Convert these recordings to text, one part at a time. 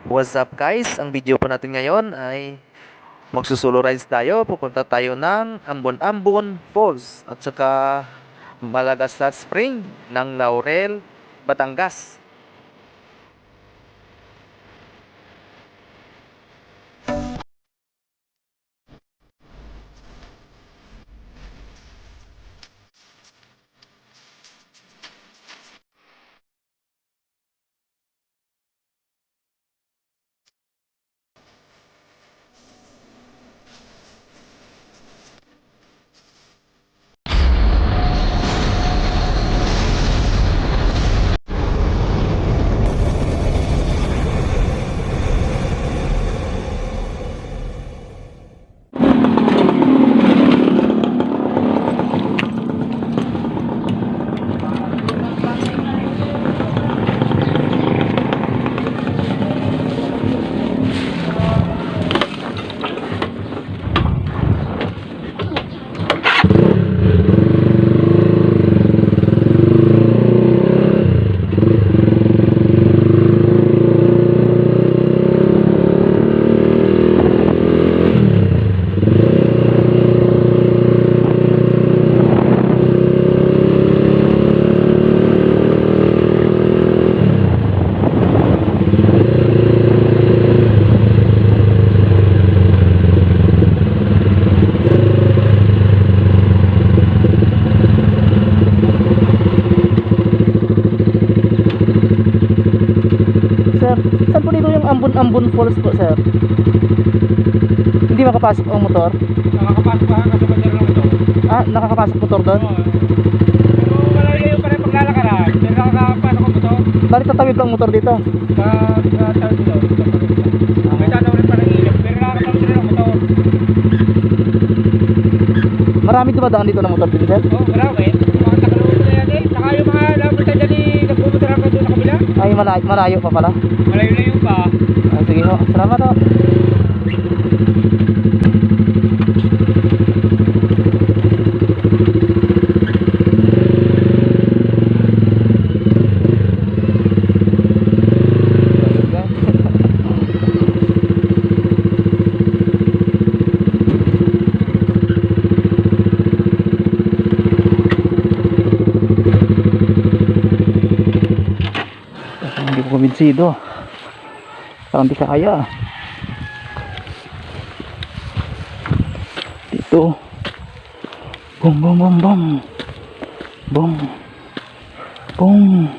What's up guys? Ang video po natin ngayon ay magsusulo rides tayo. Pupunta tayo ng Ambon-Ambon Falls at saka Malagasat Spring ng Laurel, Batangas. Sir, saan po dito yung Ambon Falls po, sir? Hindi makapasok ang motor? Nakakapasok ka kasi bandera ng ito. Ah, nakakapasok motor doon? Oo. Pero malayo pa rin paglalakaran. Pero nakakapasok ang motor. Balik tatawid lang ang motor dito? Sa tawid daw. May tataw rin pa ng ilip. Pero nakakapasok rin ang motor. Marami dumadaan dito ng motor din, sir? Oo, marami. Mga takalawin na yan eh. Saka yung mga lapunta dyan eh. Nagpumunta lang doon sa kabila. Ay, malayo pa pala. Malayo pa. Ah, sige ho, salamat ho. Hindi ko kumbinsido. Parang di kaya. Dito. Bum bum bum bum. Bum. Bum.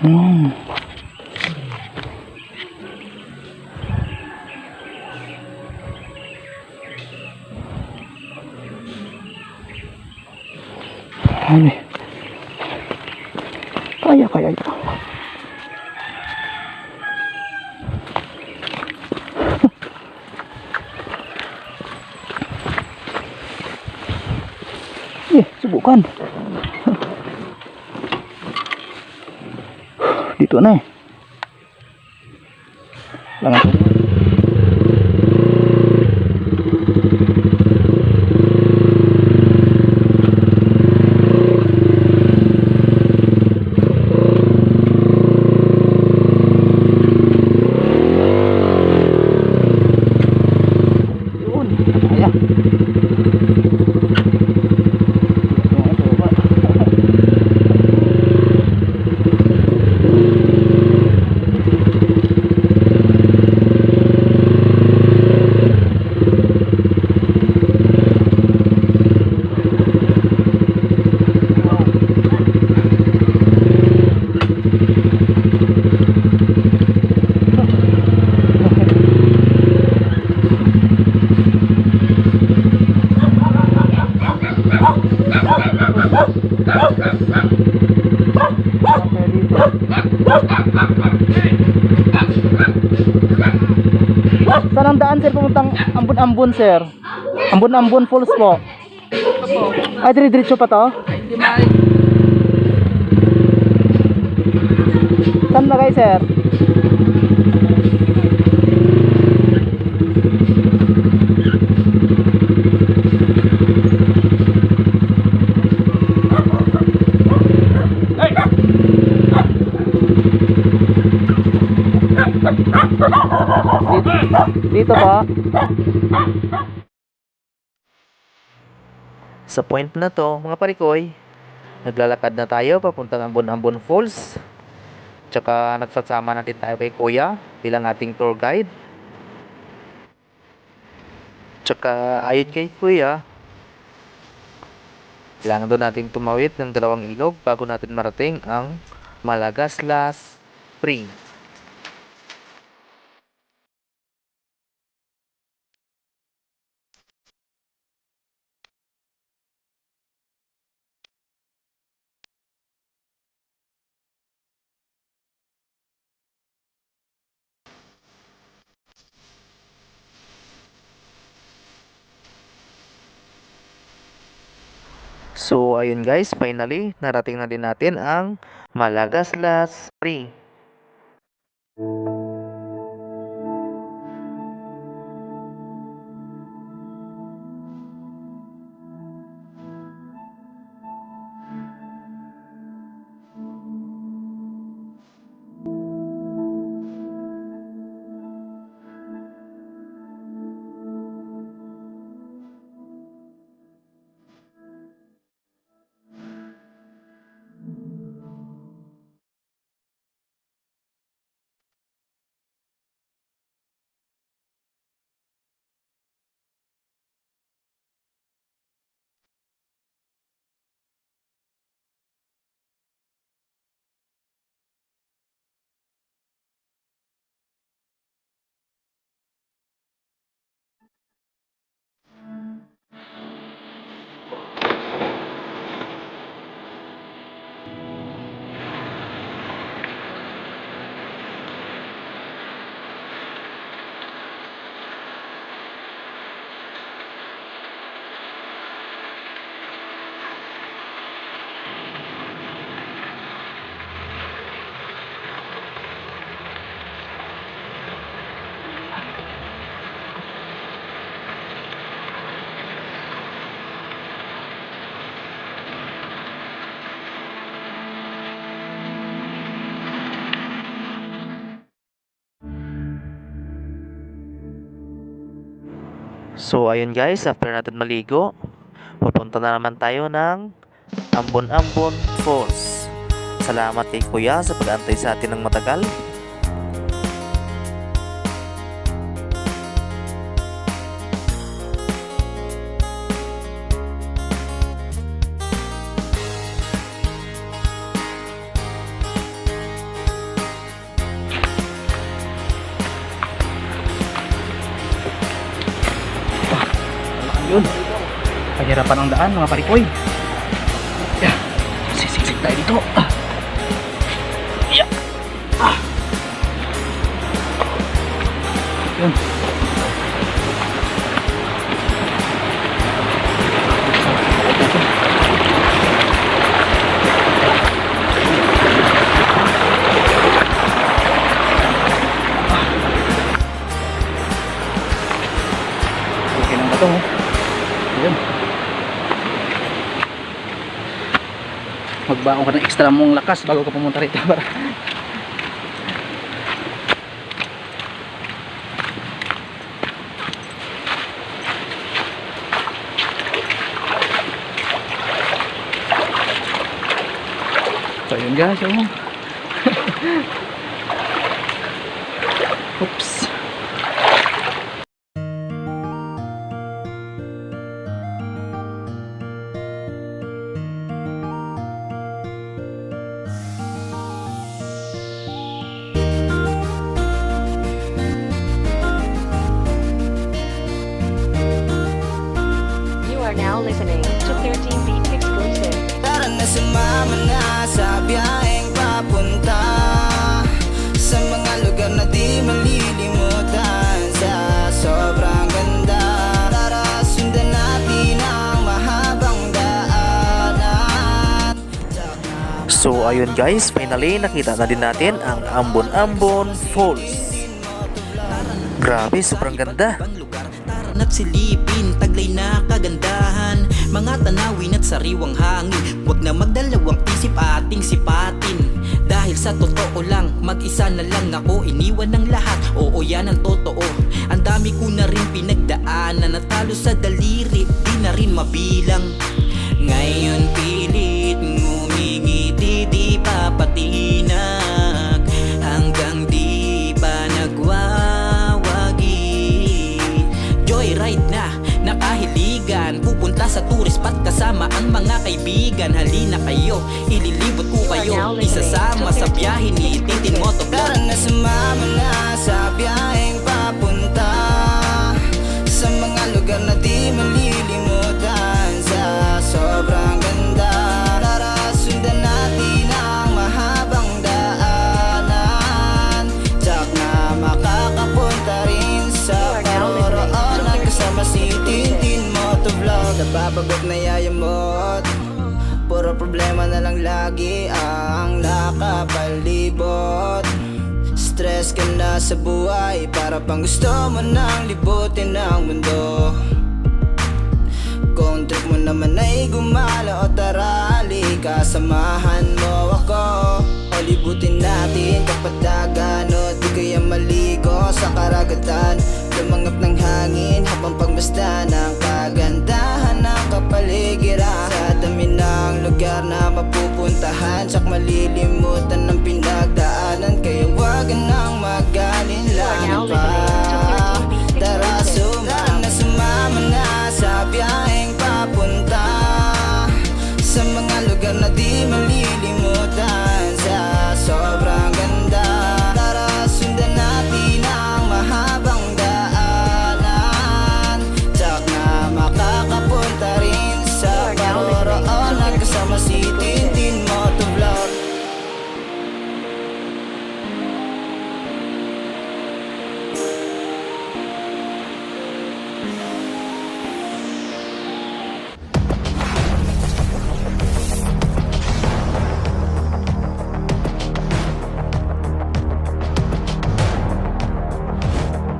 Bum. Ano? Kaya ito. Subukan. Dito na eh. Langan ko. Saan ang daan, sir, pumuntang Ambon-Ambon, sir? Ambon-Ambon Falls po. Ay, dire-diretso pa to? Saan na kayo, sir? Hey! Dito ba? Sa point na to, mga parikoy, naglalakad na tayo papuntang Ambon-Ambon Falls. Tsaka nagsasama natin tayo kay Kuya bilang ating tour guide. Tsaka ayon kay Kuya, kailangan doon natin tumawid ng 2 ilog bago natin marating ang Malagaslas Spring. So, ayun guys, finally, narating na din natin ang Malagaslas Spring. So, ayun guys, after natin maligo, pupunta na naman tayo ng Ambon-Ambon Falls. Salamat kay Kuya sa pag-antay sa atin ng matagal. Yun. Pahirapan ang daan mga parikoy. Yeah. Sisiksik tayo dito. Yeah. Yun. Okay lang ba ito? Ayun. Magbaon ka ng extra mong lakas bago ka pumunta rito para so yun guys, oh. Oops. You are now listening to 13 Beats Exclusive. Tara na sumama na sa biyaheng papunta sa mga lugar na di malilimutan. Sa sobrang ganda, tara sundan natin ang mahabang daanan. So, ayun guys, finally, nakita na din natin ang Ambon-Ambon Falls. Grabe, sobrang ganda. At silipin, taglay na kagandahan, mga tanawin at sariwang hangin. Huwag na magdalawang isip ating sipatin, dahil sa sa totoo lang, mag-isa na lang ako, iniwan ng lahat. Oo, yan ang totoo. Ang dami ko na rin pinagdaanan, natalo sa daliri, di na rin mabilang. Ngayon pilit ngumingiti, di pa patinag, hanggang di pa nagwawagi. Joyride na, nakahiligan, pupunta sa tourist spot kasama ang mga kaibigan. Halina kayo, ililibot ko kayo, isasama sa biyahe ni Tintin Motovlog. Tara na sumama na sa biyaheng papunta sa mga lugar na di malilimutan. Sa sobrang ganda, tara sundan natin ang mahabang daanan. Tsak na makakapunta rin sa paroroonan kasama si Tintin Motovlog. Napapagot na yayamot, puro problema na lang lagi ang nakapalibot. Stress ka na sa buhay, para pang gusto mo nang libutin ang mundo. Kung trip mo naman ay gumala o tara, halika, samahan mo ako. O libutin natin kapatagan, o di kaya maligo sa karagatan. Lumangap ng hangin habang pagmasdan ng kagandahan ng kapaligiran. Sa dami ng lugar na mapupuntahan, tsak malilimutan ng pinagdaanan. Kaya wag nang mag-alinlangan pa. Tara sumama na sa biyaheng papunta sa mga lugar na di